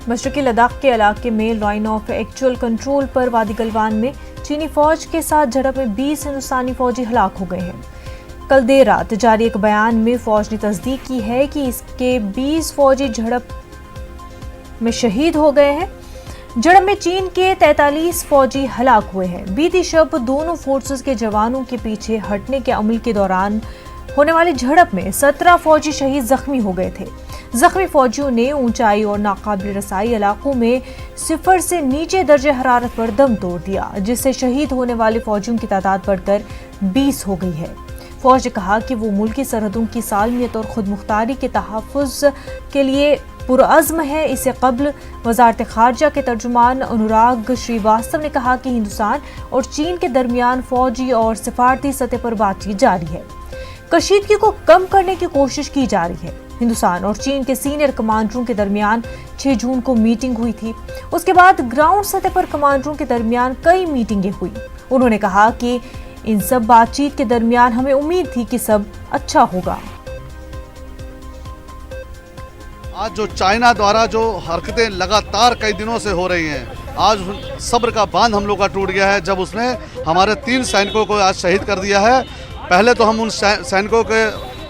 मशरकी लद्दाख के इलाके में लाइन ऑफ एक्चुअल कंट्रोल पर वादी गलवान में चीनी फौज के साथ झड़प में 20 हिंदुस्तानी फौजी हलाक हो गए हैं। कल देर रात जारी एक बयान में फौज ने तस्दीक की है कि इसके 20 फौजी झड़प में शहीद हो गए हैं। झड़प में चीन के 43 फौजी हलाक हुए हैं। बीती शब दोनों फोर्सेस के जवानों के पीछे हटने के अमल के दौरान होने वाली झड़प में 17 फौजी शहीद जख्मी हो गए थे। जख्मी फौजियों ने ऊंचाई और नाकाबिल रसाई इलाकों में 0 से नीचे दर्जे हरारत पर दम तोड़ दिया, जिससे शहीद होने वाले फौजियों की तादाद बढ़कर 20 हो गई है। फौज ने कहा कि वो मुल्की सरहदों की सालमियत और खुद मुख्तारी के तहफ़्फ़ुज़ के लिए पुरअज़्म है। इससे कबल वज़ारत ख़ारजा के तर्जुमान अनुराग श्रीवास्तव ने कहा कि हिंदुस्तान और चीन के दरमियान फौजी और सिफारती सतह पर बातचीत जारी है। कशीदगी को कम करने की कोशिश की जा रही है। हिंदुस्तान और चीन के सीनियर कमांडरों के दरमियान 6 जून को मीटिंग हुई थी। उसके बाद ग्राउंड सतह पर कमांडरों के दरमियान कई मीटिंगें हुई। उन्होंने कहा कि इन सब बातचीत के दरमियान हमें उम्मीद थी कि सब अच्छा होगा। आज जो चाइना द्वारा जो हरकतें लगातार कई दिनों से हो रही हैं, आज सब्र का बांध हम लोग का टूट गया है। जब उसने हमारे 3 सैनिकों को आज शहीद कर दिया है। पहले तो हम उन सैनिकों के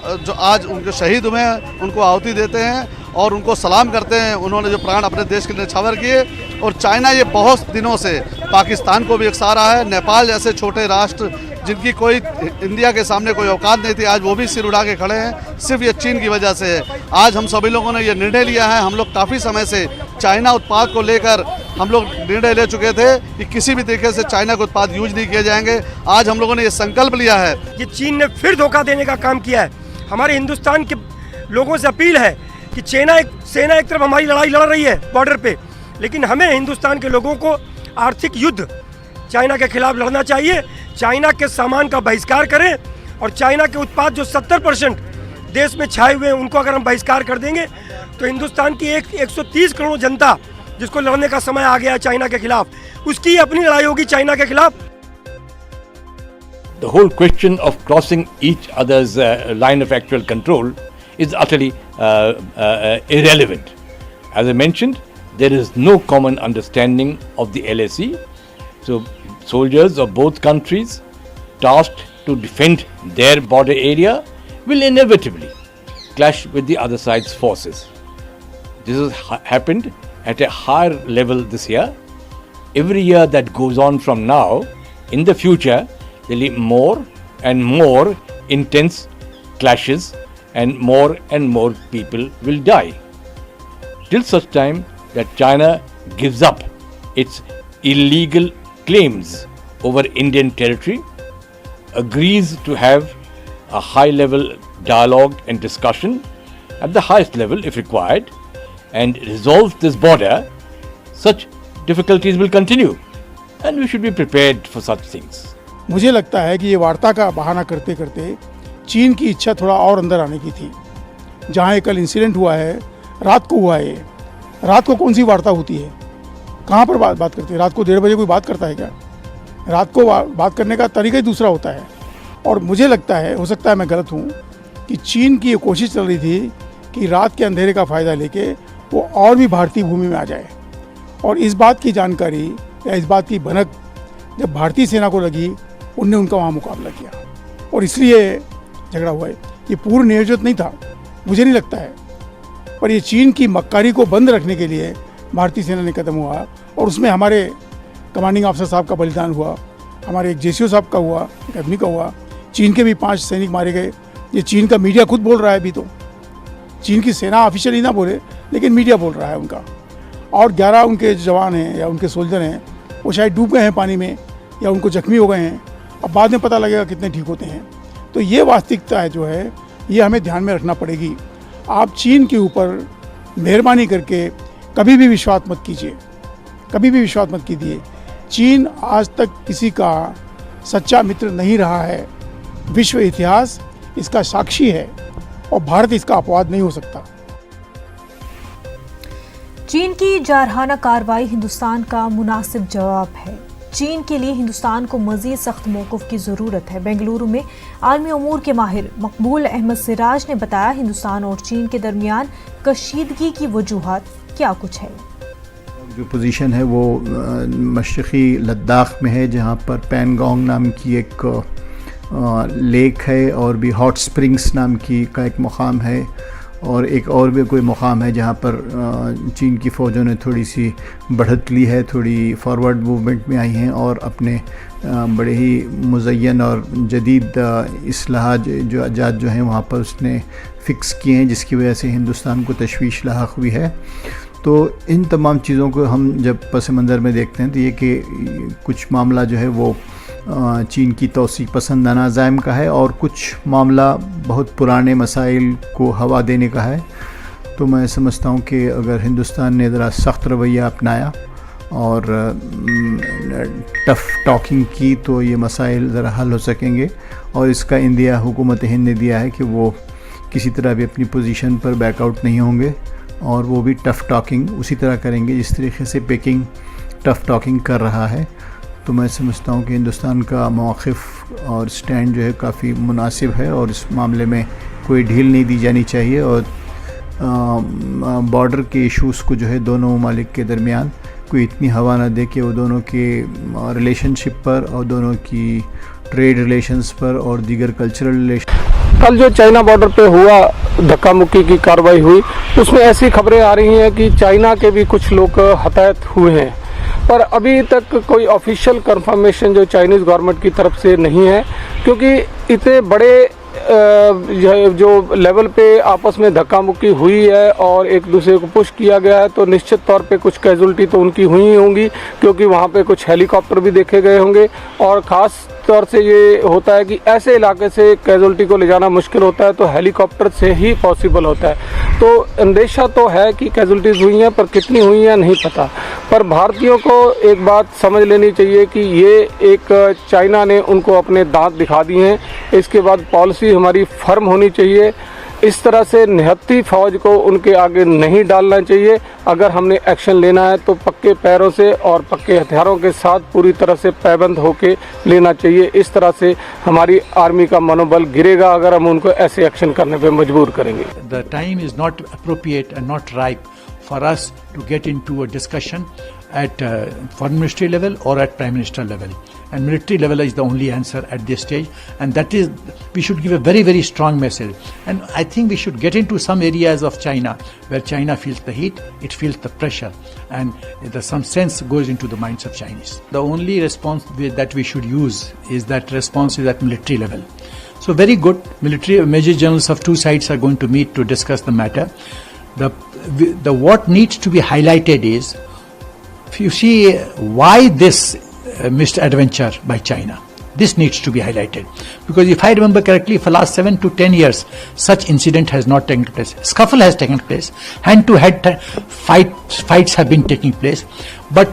जो आज उनके शहीद हुए हैं उनको आहुति देते हैं और उनको सलाम करते हैं। उन्होंने जो प्राण अपने देश के लिए न्यौछावर किए। और चाइना ये बहुत दिनों से पाकिस्तान को भी उकसा रहा है। नेपाल जैसे छोटे राष्ट्र जिनकी कोई इंडिया के सामने कोई औकात नहीं थी, आज वो भी सिर उड़ा के खड़े हैं। सिर्फ ये चीन की वजह से है। आज हम सभी लोगों ने ये निर्णय लिया है। हम लोग काफ़ी समय से चाइना उत्पाद को लेकर हम लोग निर्णय ले चुके थे कि किसी भी तरीके से चाइना के उत्पाद यूज नहीं किए जाएंगे। आज हम लोगों ने ये संकल्प लिया है। ये चीन ने फिर धोखा देने का काम किया है। हमारे हिंदुस्तान के लोगों से अपील है कि सेना एक तरफ हमारी लड़ाई लड़ रही है बॉर्डर पे, लेकिन हमें हिंदुस्तान के लोगों को आर्थिक युद्ध चाइना के खिलाफ लड़ना चाहिए। चाइना के सामान का बहिष्कार करें और चाइना के उत्पाद जो 70% देश में छाए हुए हैं उनको अगर हम बहिष्कार कर देंगे तो हिंदुस्तान की 130 करोड़ जनता जिसको लड़ने का समय आ गया है चाइना के खिलाफ, उसकी अपनी लड़ाई होगी चाइना के खिलाफ। The whole question of crossing each other's line of actual control is utterly irrelevant. As I mentioned, there is no common understanding of the LAC. So soldiers of both countries tasked to defend their border area will inevitably clash with the other side's forces. This has happened at a higher level this year. Every year that goes on from now, in the future, there will be more and more intense clashes and more people will die. Till such time that China gives up its illegal claims over Indian territory, agrees to have a high-level dialogue and discussion at the highest level if required, and resolves this border, such difficulties will continue, and we should be prepared for such things. मुझे लगता है कि ये वार्ता का बहाना करते करते चीन की इच्छा थोड़ा और अंदर आने की थी। जहाँ ये कल इंसिडेंट हुआ है, रात को हुआ है। रात को कौन सी वार्ता होती है? कहाँ पर बात करते हैं? रात को 1:30 बजे कोई बात करता है क्या? रात को बात करने का तरीका ही दूसरा होता है। और मुझे लगता है, हो सकता है मैं गलत हूँ, कि चीन की ये कोशिश चल रही थी कि रात के अंधेरे का फ़ायदा लेके वो और भी भारतीय भूमि में आ जाए। और इस बात की जानकारी या इस बात की भनक जब भारतीय सेना को लगी, उनने उनका वहाँ मुकाबला किया और इसलिए झगड़ा हुआ है। ये पूर्ण नियोजित नहीं था, मुझे नहीं लगता है, पर ये चीन की मक्कारी को बंद रखने के लिए भारतीय सेना ने कदम हुआ और उसमें हमारे कमांडिंग ऑफिसर साहब का बलिदान हुआ, हमारे एक जेसीओ साहब का हुआ, एक आदमी का हुआ। चीन के भी 5 सैनिक मारे गए। ये चीन का मीडिया खुद बोल रहा है। अभी तो चीन की सेना ऑफिशियली ना बोले, लेकिन मीडिया बोल रहा है उनका। और 11 उनके जवान हैं या उनके सोल्जर हैं, वो शायद डूब गए हैं पानी में या उनको जख्मी हो गए हैं। अब बाद में पता लगेगा कितने ठीक होते हैं। तो ये वास्तविकता है जो है, ये हमें ध्यान में रखना पड़ेगी। आप चीन के ऊपर मेहरबानी करके कभी भी विश्वास मत कीजिए, कभी भी विश्वास मत कीजिए। चीन आज तक किसी का सच्चा मित्र नहीं रहा है। विश्व इतिहास इसका साक्षी है और भारत इसका अपवाद नहीं हो सकता। चीन की जारहाना कार्रवाई हिंदुस्तान का मुनासिब जवाब है। चीन के लिए हिंदुस्तान को मजीद सख्त मौक़िफ़ की ज़रूरत है। बेंगलुरु में आलमी अमूर के माहिर मकबूल अहमद सिराज ने बताया, हिंदुस्तान और चीन के दरमियान कशीदगी की वजूहात क्या कुछ है। जो पोजीशन है वो मशरक़ी लद्दाख में है, जहाँ पर पैनगोंग नाम की एक लेक है और भी हॉट स्प्रिंग्स नाम की का एक मुकाम है, और एक और भी कोई मुकाम है जहाँ पर चीन की फ़ौजों ने थोड़ी सी बढ़त ली है, थोड़ी फॉरवर्ड मूवमेंट में आई हैं और अपने बड़े ही मुज़य्यन और जदीद इस्लाहात जो हैं वहाँ पर उसने फ़िक्स किए हैं, जिसकी वजह से हिंदुस्तान को तशवीश लाहक हुई है। तो इन तमाम चीज़ों को हम जब पस मंज़र में देखते हैं तो ये कि कुछ मामला जो है वो चीन की तोसी पसंदाना ज़ायम का है और कुछ मामला बहुत पुराने मसाइल को हवा देने का है। तो मैं समझता हूँ कि अगर हिंदुस्तान ने ज़रा सख्त रवैया अपनाया और टफ़ टॉकिंग की तो ये मसाइल ज़रा हल हो सकेंगे, और इसका इंदिया हुकूमत हिंद ने दिया है कि वो किसी तरह भी अपनी पोजीशन पर बैकआउट नहीं होंगे और वो भी टफ़ टॉकिंग उसी तरह करेंगे जिस तरीके से पेकिंग टफ़ टॉकिंग कर रहा है। तो मैं समझता हूँ कि हिंदुस्तान का मौक़िफ़ और स्टैंड जो है काफ़ी मुनासिब है और इस मामले में कोई ढील नहीं दी जानी चाहिए, और बॉर्डर के इश्यूज़ को जो है दोनों ममालिक के दरमियान कोई इतनी हवा ना दे कि वो दोनों के रिलेशनशिप पर और दोनों की ट्रेड रिलेशंस पर और दीगर कल्चरल रिलेशन। कल जो चाइना बॉर्डर पे हुआ धक्का मुक्की की कार्रवाई हुई, उसमें ऐसी खबरें आ रही हैं कि चाइना के भी कुछ लोग हताहत हुए हैं, पर अभी तक कोई ऑफिशियल कंफर्मेशन जो चाइनीज़ गवर्नमेंट की तरफ से नहीं है, क्योंकि इतने बड़े जो लेवल पे आपस में धक्का मुक्की हुई है और एक दूसरे को पुश किया गया है, तो निश्चित तौर पे कुछ कैजुअल्टी तो उनकी हुई ही होंगी, क्योंकि वहाँ पे कुछ हेलीकॉप्टर भी देखे गए होंगे। और ख़ास तौर से ये होता है कि ऐसे इलाके से कैजुअल्टी को ले जाना मुश्किल होता है, तो हेलीकॉप्टर से ही पॉसिबल होता है। तो अंदेशा तो है कि कैजुअल्टीज़ हुई हैं, पर कितनी हुई हैं नहीं पता। पर भारतीयों को एक बात समझ लेनी चाहिए कि ये एक चाइना ने उनको अपने दांत दिखा दिए हैं, इसके बाद पॉलिसी हमारी फर्म होनी चाहिए। इस तरह से निहत्ती फौज को उनके आगे नहीं डालना चाहिए। अगर हमने एक्शन लेना है तो पक्के पैरों से और पक्के हथियारों के साथ पूरी तरह से पैबंद होकर लेना चाहिए। इस तरह से हमारी आर्मी का मनोबल गिरेगा अगर हम उनको ऐसे एक्शन करने पे मजबूर करेंगे। The time is not appropriate and not ripe for us to get into a discussion at foreign ministry level or at prime minister level, and military level is the only answer at this stage, and that is we should give a very, very strong message. And I think we should get into some areas of China where China feels the heat, it feels the pressure, and some sense goes into the minds of Chinese. The only response that we should use is that response is at military level. So very good, military major generals of two sides are going to meet to discuss the matter. The what needs to be highlighted is, you see, why this misadventure by China. This needs to be highlighted, because if I remember correctly, for last 7 to 10 years, such incident has not taken place. Scuffle has taken place, hand-to-head fights have been taking place, but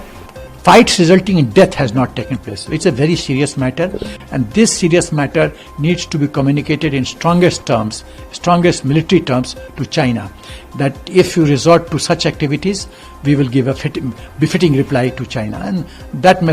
fights resulting in death has not taken place. It's a very serious matter, and this serious matter needs to be communicated in strongest terms, strongest military terms to China, that if you resort to such activities, we will give a befitting reply to China, and that message